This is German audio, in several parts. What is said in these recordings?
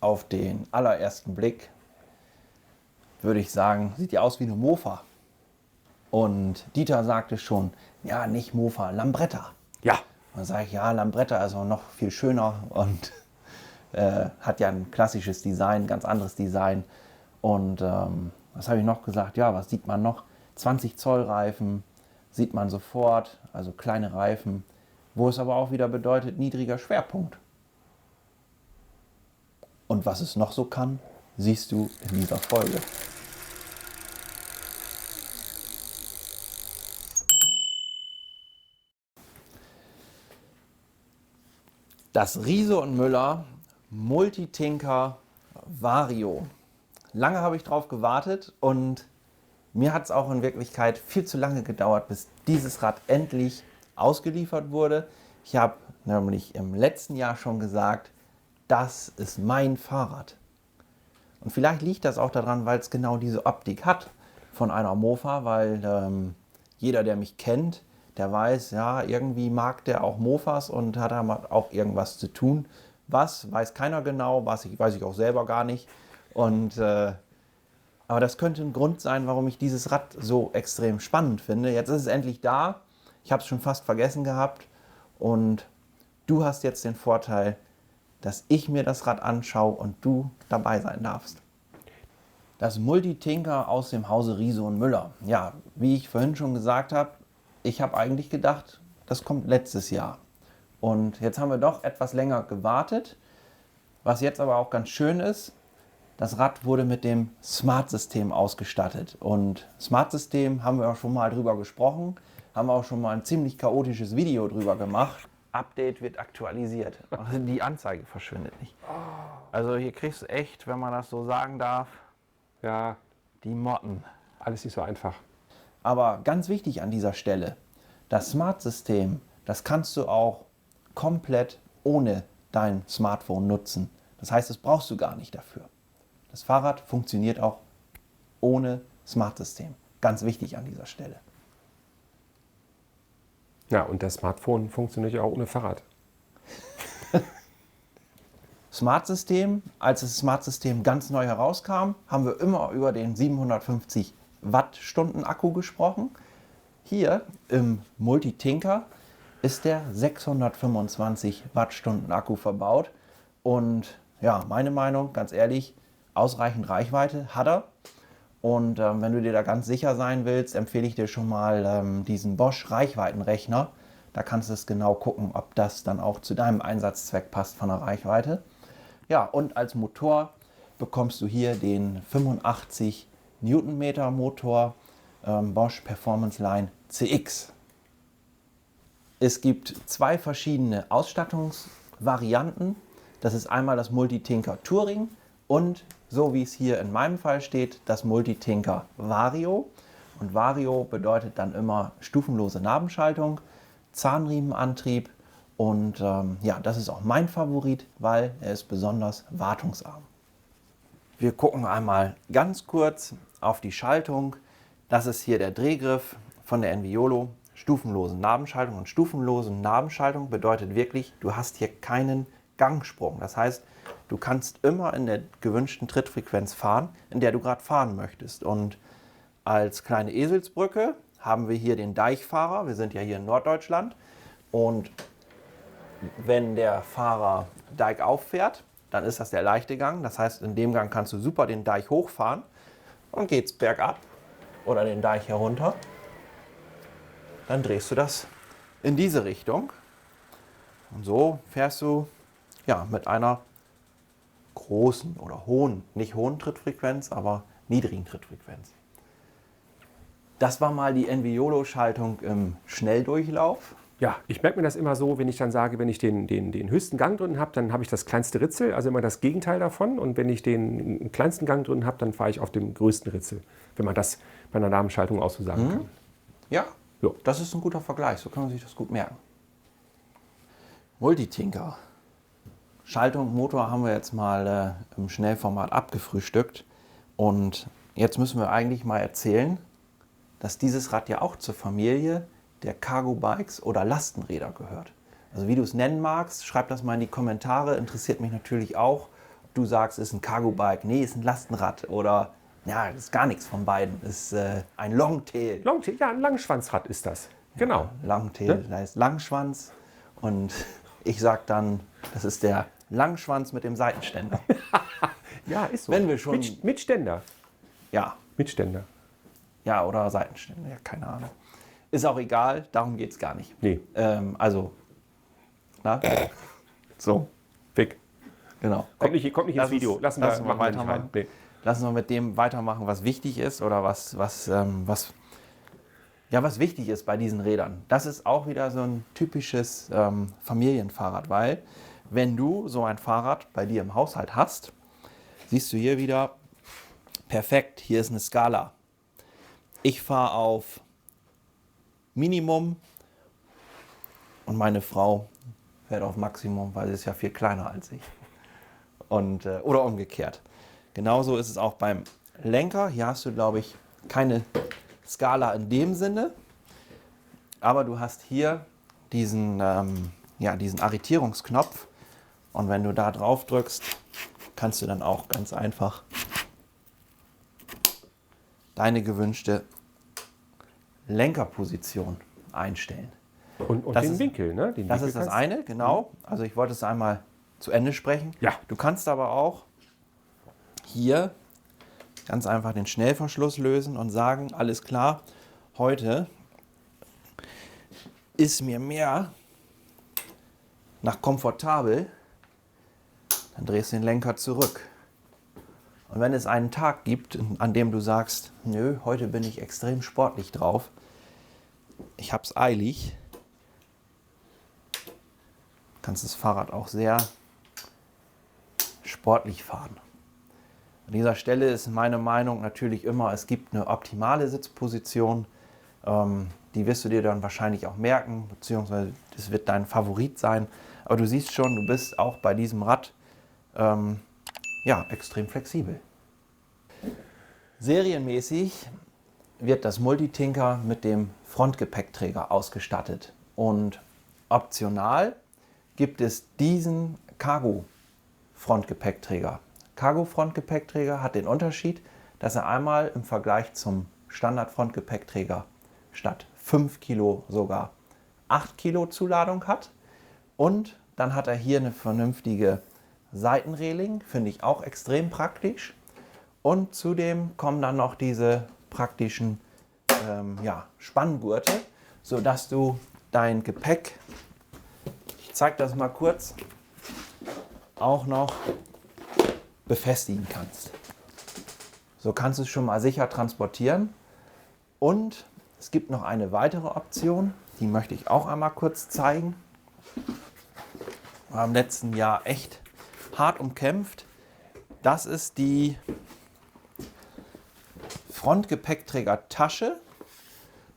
auf den allerersten Blick würde ich sagen, sieht ja aus wie eine Mofa. Und Dieter sagte schon, ja, nicht Mofa, Lambretta. Ja, Dann sage ich, ja, Lambretta ist auch noch viel schöner und hat ja ein klassisches Design, ganz anderes Design. Und was habe ich noch gesagt? Ja, was sieht man noch? 20 Zoll Reifen sieht man sofort, also kleine Reifen, wo es aber auch wieder bedeutet, niedriger Schwerpunkt. Und was es noch so kann, siehst du in dieser Folge. Das Riese und Müller Multitinker Vario. Lange habe ich drauf gewartet und mir hat es auch in Wirklichkeit viel zu lange gedauert, bis dieses Rad endlich ausgeliefert wurde. Ich habe nämlich im letzten Jahr schon gesagt, das ist mein Fahrrad. Und vielleicht liegt das auch daran, weil es genau diese Optik hat von einer Mofa, weil jeder, der mich kennt, der weiß, ja, irgendwie mag der auch Mofas und hat damit auch irgendwas zu tun. Was, weiß keiner genau, weiß ich auch selber gar nicht. Und, aber das könnte ein Grund sein, warum ich dieses Rad so extrem spannend finde. Jetzt ist es endlich da. Ich habe es schon fast vergessen gehabt. Und du hast jetzt den Vorteil, dass ich mir das Rad anschaue und du dabei sein darfst. Das Multitinker aus dem Hause Riese und Müller. Ja, wie ich vorhin schon gesagt habe, ich habe eigentlich gedacht, das kommt letztes Jahr. Und jetzt haben wir doch etwas länger gewartet. Was jetzt aber auch ganz schön ist, das Rad wurde mit dem Smart-System ausgestattet. Und Smart-System haben wir auch schon mal drüber gesprochen, haben wir auch schon mal ein ziemlich chaotisches Video drüber gemacht. Update wird aktualisiert. Die Anzeige verschwindet nicht. Also hier kriegst du echt, wenn man das so sagen darf, ja, die Motten. alles nicht so einfach. Aber ganz wichtig an dieser Stelle, das Smart-System, das kannst du auch komplett ohne dein Smartphone nutzen. Das heißt, das brauchst du gar nicht dafür. Das Fahrrad funktioniert auch ohne Smart-System. Ganz wichtig an dieser Stelle. Ja, und das Smartphone funktioniert ja auch ohne Fahrrad. Smart-System, als das Smart-System ganz neu herauskam, haben wir immer über den 750 Wattstunden Akku gesprochen. Hier im Multitinker ist der 625 Wattstunden Akku verbaut. Und ja, meine Meinung, ganz ehrlich, ausreichend Reichweite hat er. Und wenn du dir da ganz sicher sein willst, empfehle ich dir schon mal diesen Bosch Reichweitenrechner. Da kannst du es genau gucken, ob das dann auch zu deinem Einsatzzweck passt von der Reichweite. Ja, und als Motor bekommst du hier den 85 Newtonmeter Motor Bosch Performance Line CX. Es gibt zwei verschiedene Ausstattungsvarianten. Das ist einmal das Multitinker Touring und, so wie es hier in meinem Fall steht, das Multitinker Vario. Und Vario bedeutet dann immer stufenlose Nabenschaltung, Zahnriemenantrieb und ja, das ist auch mein Favorit, weil er ist besonders wartungsarm. Wir gucken einmal ganz kurz auf die Schaltung. Das ist hier der Drehgriff von der Enviolo. Stufenlose Nabenschaltung. Und stufenlose Nabenschaltung bedeutet wirklich, du hast hier keinen Gangsprung. Das heißt, du kannst immer in der gewünschten Trittfrequenz fahren, in der du gerade fahren möchtest. Und als kleine Eselsbrücke haben wir hier den Deichfahrer. Wir sind ja hier in Norddeutschland. Und wenn der Fahrer Deich auffährt, dann ist das der leichte Gang. Das heißt, in dem Gang kannst du super den Deich hochfahren und geht's bergab oder den Deich herunter. Dann drehst du das in diese Richtung. Und so fährst du ja, mit einer großen oder hohen, nicht hohen Trittfrequenz, aber niedrigen Trittfrequenz. Das war mal die Enviolo-Schaltung im Schnelldurchlauf. Ja, ich merke mir das immer so, wenn ich dann sage, wenn ich den höchsten Gang drin habe, dann habe ich das kleinste Ritzel, also immer das Gegenteil davon. Und wenn ich den kleinsten Gang drin habe, dann fahre ich auf dem größten Ritzel, wenn man das bei einer Nabenschaltung auch so sagen kann. Ja, Jo. das ist ein guter Vergleich, so kann man sich das gut merken. Multitinker. Schaltung, Motor haben wir jetzt mal im Schnellformat abgefrühstückt. Und jetzt müssen wir eigentlich mal erzählen, dass dieses Rad ja auch zur Familie der Cargo-Bikes oder Lastenräder gehört. Also wie du es nennen magst, schreib das mal in die Kommentare. Interessiert mich natürlich auch, ob du sagst, ist ein Cargo-Bike, nee, ist ein Lastenrad oder ja, das ist gar nichts von beiden. Ist ein Longtail. Longtail, ja, ein Langschwanzrad ist das. Genau. Longtail, da ist Langschwanz und ich sag dann, das ist der Langschwanz mit dem Seitenständer. Ja, ist so. Wenn wir schon- Mit Ständer. Ja, Mit Ständer. ja, oder Seitenständer, ja, keine Ahnung. Ist auch egal, darum geht es gar nicht. Nee. Also, na? So, Weg. genau. Kommt nicht ins Video. Lassen wir machen wir nicht rein. weitermachen. Nee. Lassen wir mit dem weitermachen, was wichtig ist oder was wichtig ist bei diesen Rädern. Das ist auch wieder so ein typisches Familienfahrrad, weil wenn du so ein Fahrrad bei dir im Haushalt hast, siehst du hier wieder, perfekt, hier ist eine Skala. Ich fahre auf Minimum und meine Frau fährt auf Maximum, weil sie ist ja viel kleiner als ich. Und, oder umgekehrt. Genauso ist es auch beim Lenker. Hier hast du, glaube ich, keine Skala in dem Sinne. Aber du hast hier diesen Arretierungsknopf. Und wenn du da drauf drückst, kannst du dann auch ganz einfach deine gewünschte Lenkerposition einstellen. Und Das den ist- Winkel, ne? Den Das Winkel ist das kannst- eine, genau. Also ich wollte es einmal zu Ende sprechen. Ja. Du kannst aber auch hier ganz einfach den Schnellverschluss lösen und sagen, alles klar, heute ist mir mehr nach komfortabel, dann drehst du den Lenker zurück. Und wenn es einen Tag gibt, an dem du sagst, nö, heute bin ich extrem sportlich drauf, ich hab's eilig, kannst das Fahrrad auch sehr sportlich fahren. An dieser Stelle ist meine Meinung natürlich immer, es gibt eine optimale Sitzposition. Die wirst du dir dann wahrscheinlich auch merken, beziehungsweise das wird dein Favorit sein. Aber du siehst schon, du bist auch bei diesem Rad extrem flexibel. Serienmäßig wird das Multitinker mit dem Frontgepäckträger ausgestattet. Und optional gibt es diesen Cargo-Frontgepäckträger. Cargo-Frontgepäckträger hat den Unterschied, dass er einmal im Vergleich zum Standard-Frontgepäckträger statt 5 Kilo sogar 8 Kilo Zuladung hat. Und dann hat er hier eine vernünftige Seitenreling, finde ich auch extrem praktisch. Und zudem kommen dann noch diese praktischen Spanngurte, sodass du dein Gepäck, ich zeige das mal kurz, auch noch befestigen kannst. So kannst du es schon mal sicher transportieren. Und es gibt noch eine weitere Option, die möchte ich auch einmal kurz zeigen. War im letzten Jahr echt hart umkämpft. Das ist die Frontgepäckträger-Tasche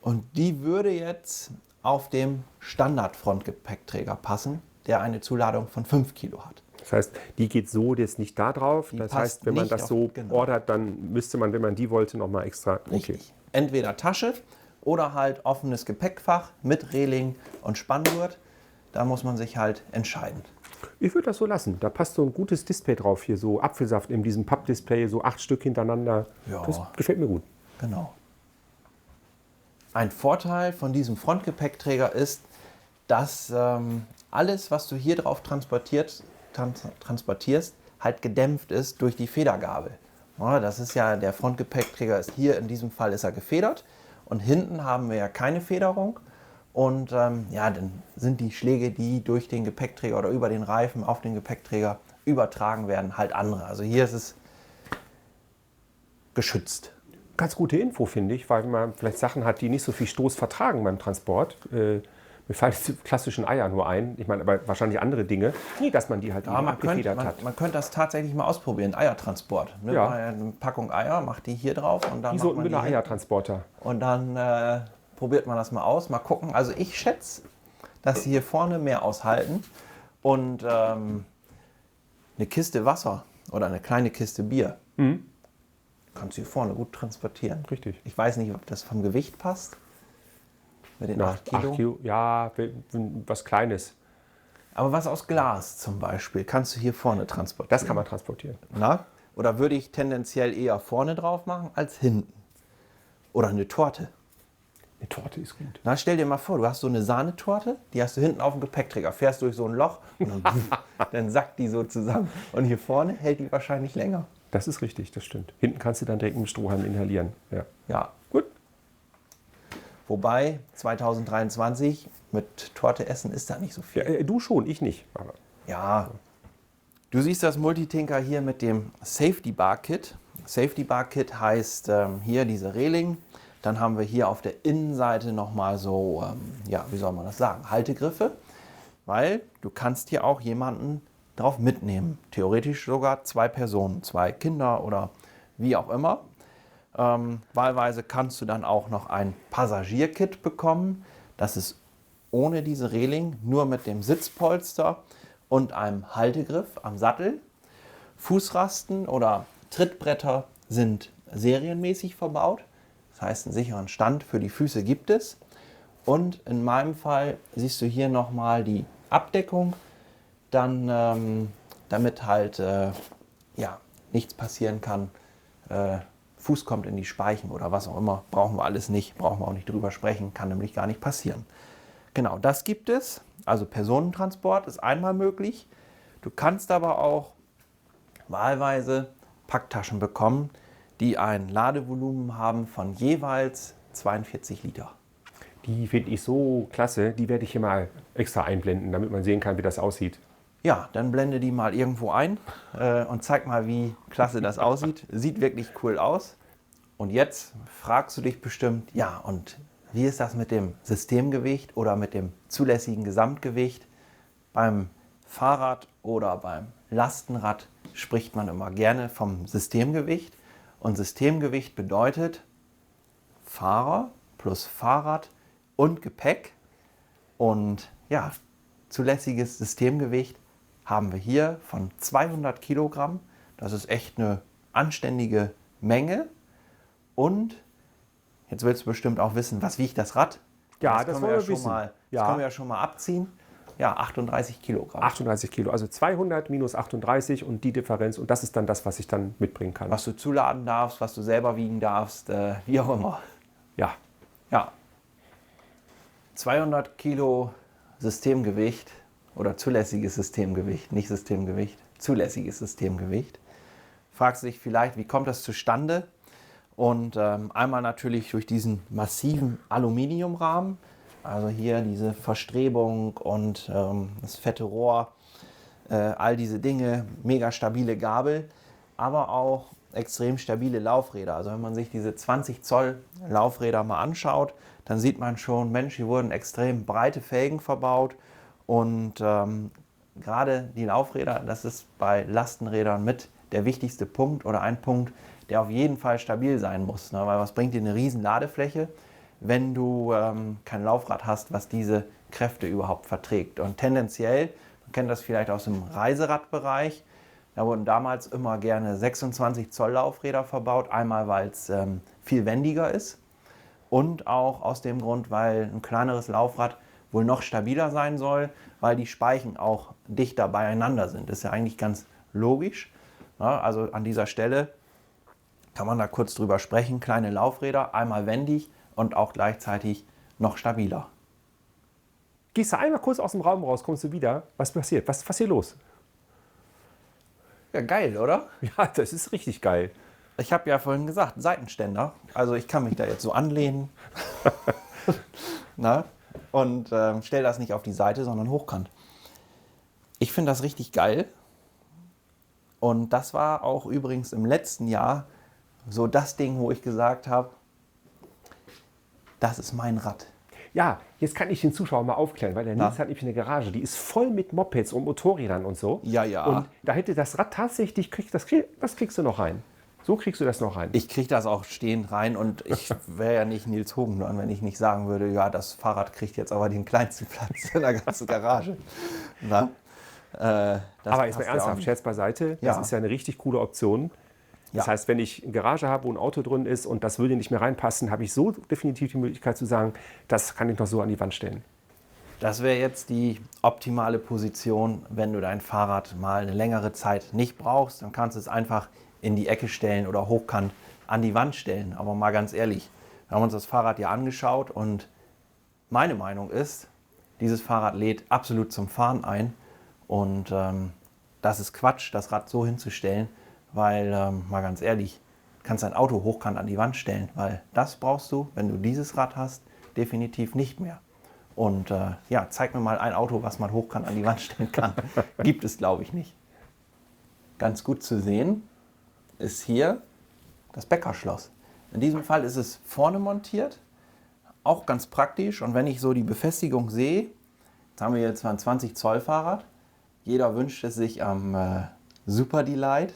und die würde jetzt auf dem Standard-Frontgepäckträger passen, der eine Zuladung von 5 Kilo hat. Das heißt, die geht so jetzt nicht da drauf. Die Das passt heißt, wenn man nicht das auf- so genau. ordert, dann müsste man, wenn man die wollte, nochmal extra. Richtig. Entweder Tasche oder halt offenes Gepäckfach mit Reling und Spanngurt. Da muss man sich halt entscheiden. Ich würde das so lassen. Da passt so ein gutes Display drauf hier, so Apfelsaft in diesem Pappdisplay, so 8 Stück hintereinander. Ja. Das gefällt mir gut. Genau. Ein Vorteil von diesem Frontgepäckträger ist, dass alles, was du hier drauf transportierst, halt gedämpft ist durch die Federgabel. Ja, das ist ja, der Frontgepäckträger ist hier, in diesem Fall ist er gefedert und hinten haben wir ja keine Federung. Und dann sind die Schläge, die durch den Gepäckträger oder über den Reifen auf den Gepäckträger übertragen werden, halt andere. Also hier ist es geschützt. Ganz gute Info, finde ich, weil man vielleicht Sachen hat, die nicht so viel Stoß vertragen beim Transport. Mir fallen jetzt die klassischen Eier nur ein. Ich meine, aber wahrscheinlich andere Dinge. Nee, dass man die halt Ja, eben man, könnte, abgefedert hat. man könnte das tatsächlich mal ausprobieren, Eiertransport. Ne? Ja. Mal eine Packung Eier, macht die hier drauf und dann, Wie macht so ein man die hier. Müller-Eiertransporter. Und dann probiert man das mal aus, mal gucken. Also ich schätze, dass sie hier vorne mehr aushalten und eine Kiste Wasser oder eine kleine Kiste Bier kannst du hier vorne gut transportieren. Richtig. Ich weiß nicht, ob das vom Gewicht passt. Mit den 8 Kilo. 8 Kilo, ja, was Kleines. Aber was aus Glas zum Beispiel, kannst du hier vorne transportieren? Das kann man transportieren. Na? Oder würde ich tendenziell eher vorne drauf machen als hinten? Oder eine Torte. Eine Torte ist gut. Na, stell dir mal vor, du hast so eine Sahnetorte, die hast du hinten auf dem Gepäckträger, fährst durch so ein Loch und dann sackt die so zusammen. Und hier vorne hält die wahrscheinlich länger. Das ist richtig, das stimmt. Hinten kannst du dann direkt mit Strohhalm inhalieren. Ja. Ja, Gut. wobei 2023 mit Torte essen ist da nicht so viel. Ja, du schon, ich nicht. Aber Ja, du siehst das Multitinker hier mit dem Safety Bar Kit. Safety Bar Kit heißt hier diese Reling. Dann haben wir hier auf der Innenseite nochmal so, ja, wie soll man das sagen, Haltegriffe. Weil du kannst hier auch jemanden drauf mitnehmen. Theoretisch sogar 2 Personen, 2 Kinder oder wie auch immer. Wahlweise kannst du dann auch noch ein Passagierkit bekommen. Das ist ohne diese Reling, nur mit dem Sitzpolster und einem Haltegriff am Sattel. Fußrasten oder Trittbretter sind serienmäßig verbaut. Das heißt, einen sicheren Stand für die Füße gibt es. Und in meinem Fall siehst du hier nochmal die Abdeckung. Dann, damit halt ja, nichts passieren kann. Fuß kommt in die Speichen oder was auch immer. Brauchen wir alles nicht, brauchen wir auch nicht drüber sprechen. Kann nämlich gar nicht passieren. Genau, das gibt es. Also Personentransport ist einmal möglich. Du kannst aber auch wahlweise Packtaschen bekommen, die ein Ladevolumen haben von jeweils 42 Liter. die finde ich so klasse. Die werde ich hier mal extra einblenden, damit man sehen kann, wie das aussieht. Ja, dann blende die mal irgendwo ein und zeig mal, wie klasse das aussieht. Sieht wirklich cool aus. Und jetzt fragst du dich bestimmt, ja, und wie ist das mit dem Systemgewicht oder mit dem zulässigen Gesamtgewicht? Beim Fahrrad oder beim Lastenrad spricht man immer gerne vom Systemgewicht. Und Systemgewicht bedeutet Fahrer plus Fahrrad und Gepäck. Und ja, zulässiges Systemgewicht haben wir hier von 200 Kilogramm. Das ist echt eine anständige Menge. Und jetzt willst du bestimmt auch wissen, was wiegt das Rad? Ja, das wollen wir schon wissen. mal, Ja. das können wir ja schon mal abziehen. Ja, 38 Kilogramm. 38 Kilo, also 200 minus 38 und die Differenz. Und das ist dann das, was ich dann mitbringen kann. Was du zuladen darfst, was du selber wiegen darfst, wie auch immer. Ja, Ja. 200 Kilo Systemgewicht oder zulässiges Systemgewicht, nicht Systemgewicht, zulässiges Systemgewicht. Fragst du dich vielleicht, wie kommt das zustande? Und einmal natürlich durch diesen massiven Aluminiumrahmen, also hier diese Verstrebung und das fette Rohr, all diese Dinge, mega stabile Gabel, aber auch extrem stabile Laufräder. Also wenn man sich diese 20 Zoll Laufräder mal anschaut, dann sieht man schon, Mensch, hier wurden extrem breite Felgen verbaut und gerade die Laufräder, das ist bei Lastenrädern mit der wichtigste Punkt oder ein Punkt, der auf jeden Fall stabil sein muss. Ne? Weil was bringt dir eine riesen Ladefläche, wenn du kein Laufrad hast, was diese Kräfte überhaupt verträgt. Und tendenziell, man kennt das vielleicht aus dem Reiseradbereich, da wurden damals immer gerne 26 Zoll Laufräder verbaut. Einmal, weil es viel wendiger ist und auch aus dem Grund, weil ein kleineres Laufrad wohl noch stabiler sein soll, weil die Speichen auch dichter beieinander sind. Das ist ja eigentlich ganz logisch. Ja, also an dieser Stelle kann man da kurz drüber sprechen. Kleine Laufräder, einmal wendig und auch gleichzeitig noch stabiler. gehst du einmal kurz aus dem Raum raus, kommst du wieder. Was passiert? Was ist hier los? Ja, geil, oder? Ja, das ist richtig geil. Ich habe ja vorhin gesagt, Seitenständer. Also ich kann mich da jetzt so anlehnen. Na? Und stell das nicht auf die Seite, sondern hochkant. Ich finde das richtig geil. Und das war auch übrigens im letzten Jahr so das Ding, wo ich gesagt habe, das ist mein Rad. Ja, jetzt kann ich den Zuschauer mal aufklären, weil der Nils hat nämlich eine Garage, die ist voll mit Mopeds und Motorrädern und so. Ja, ja. Und da hätte das Rad tatsächlich, das kriegst du noch rein. So kriegst du das noch rein. Ich kriege das auch stehend rein und ich wäre ja nicht Nils Hogendoorn, wenn ich nicht sagen würde, ja, das Fahrrad kriegt jetzt aber den kleinsten Platz in der ganzen Garage. Na? Aber jetzt mal ernsthaft, Scherz beiseite, das Ja. ist ja eine richtig coole Option. Das Ja. heißt, wenn ich eine Garage habe, wo ein Auto drin ist und das würde nicht mehr reinpassen, habe ich so definitiv die Möglichkeit zu sagen, das kann ich noch so an die Wand stellen. Das wäre jetzt die optimale Position, wenn du dein Fahrrad mal eine längere Zeit nicht brauchst. Dann kannst du es einfach in die Ecke stellen oder hochkant an die Wand stellen. Aber mal ganz ehrlich, wir haben uns das Fahrrad ja angeschaut und meine Meinung ist, dieses Fahrrad lädt absolut zum Fahren ein. Und das ist Quatsch, das Rad so hinzustellen, weil, mal ganz ehrlich, du kannst dein Auto hochkant an die Wand stellen, weil das brauchst du, wenn du dieses Rad hast, definitiv nicht mehr. Und ja, zeig mir mal ein Auto, was man hochkant an die Wand stellen kann. Gibt es, glaube ich, nicht. Ganz gut zu sehen ist hier das Bäckerschloss. In diesem Fall ist es vorne montiert, auch ganz praktisch. Und wenn ich so die Befestigung sehe, jetzt haben wir jetzt zwar ein 20 Zoll Fahrrad, jeder wünscht es sich am Super Delight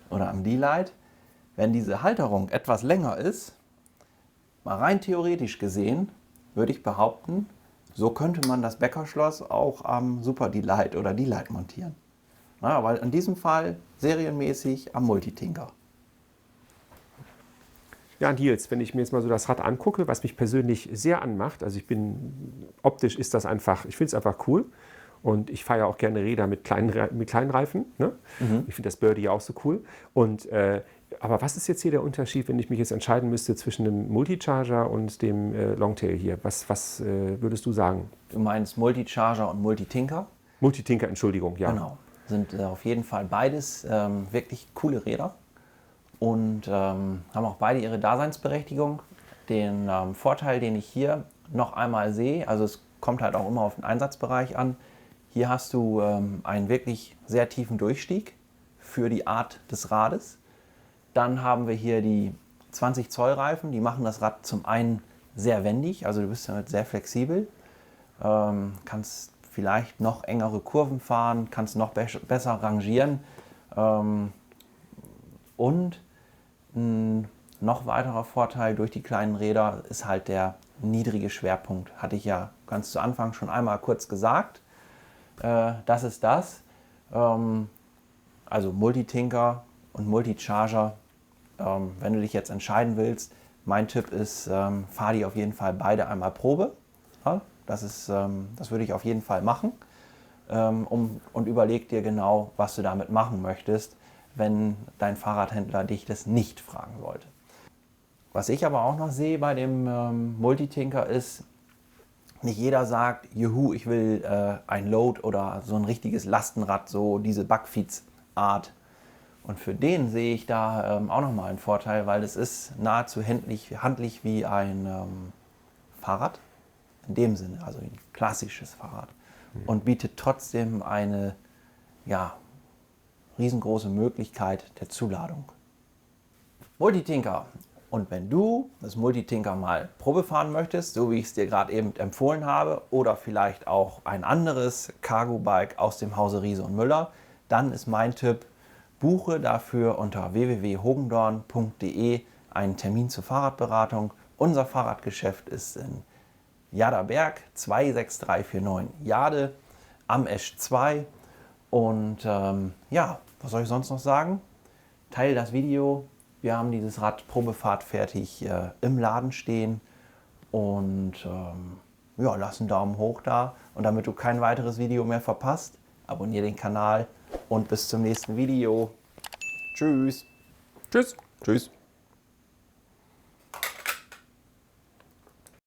oder am Delight. Wenn diese Halterung etwas länger ist, mal rein theoretisch gesehen, würde ich behaupten, so könnte man das Bäckerschloss auch am Super Delight oder Delight montieren. Na, weil in diesem Fall serienmäßig am Multitinker. Ja, Nils, wenn ich mir jetzt mal so das Rad angucke, was mich persönlich sehr anmacht, also optisch ist das einfach, ich finde es einfach cool. Und ich fahre ja auch gerne Räder mit kleinen Reifen. Ne? Ich finde das Birdie ja auch so cool. Aber was ist jetzt hier der Unterschied, wenn ich mich jetzt entscheiden müsste zwischen dem Multicharger und dem Longtail hier? Was würdest du sagen? Du meinst Multicharger und Multitinker? Multitinker, Entschuldigung, ja. Genau. Sind auf jeden Fall beides wirklich coole Räder und haben auch beide ihre Daseinsberechtigung. Den Vorteil, den ich hier noch einmal sehe, also es kommt halt auch immer auf den Einsatzbereich an. Hier hast du einen wirklich sehr tiefen Durchstieg für die Art des Rades. Dann haben wir hier die 20 Zoll Reifen, die machen das Rad zum einen sehr wendig, also du bist damit sehr flexibel, kannst vielleicht noch engere Kurven fahren, kannst noch besser rangieren und ein noch weiterer Vorteil durch die kleinen Räder ist halt der niedrige Schwerpunkt. Hatte ich ja ganz zu Anfang schon einmal kurz gesagt. Das ist das. Also Multitinker und Multicharger. Wenn du dich jetzt entscheiden willst, mein Tipp ist, fahr die auf jeden Fall beide einmal Probe. Ja, das würde ich auf jeden Fall machen. Und überleg dir genau, was du damit machen möchtest, wenn dein Fahrradhändler dich das nicht fragen sollte. Was ich aber auch noch sehe bei dem Multitinker ist, nicht jeder sagt, juhu, ich will ein Load oder so ein richtiges Lastenrad, so diese Bugfeeds-Art. Und für den sehe ich da auch nochmal einen Vorteil, weil es ist nahezu handlich wie ein Fahrrad. In dem Sinne, also ein klassisches Fahrrad. Und bietet trotzdem eine riesengroße Möglichkeit der Zuladung. Multitinker. Und wenn du das Multitinker mal Probe fahren möchtest, so wie ich es dir gerade eben empfohlen habe, oder vielleicht auch ein anderes Cargo-Bike aus dem Hause Riese und Müller, dann ist mein Tipp, buche dafür unter www.hogendorn.de einen Termin zur Fahrradberatung. Unser Fahrradgeschäft ist in Jaderberg 26349 Jade am Esch 2. Und was soll ich sonst noch sagen? Teile das Video. Wir haben dieses Rad Probefahrt fertig im Laden stehen und lass einen Daumen hoch da. Und damit du kein weiteres Video mehr verpasst, abonniere den Kanal und bis zum nächsten Video. Tschüss. Tschüss. Tschüss.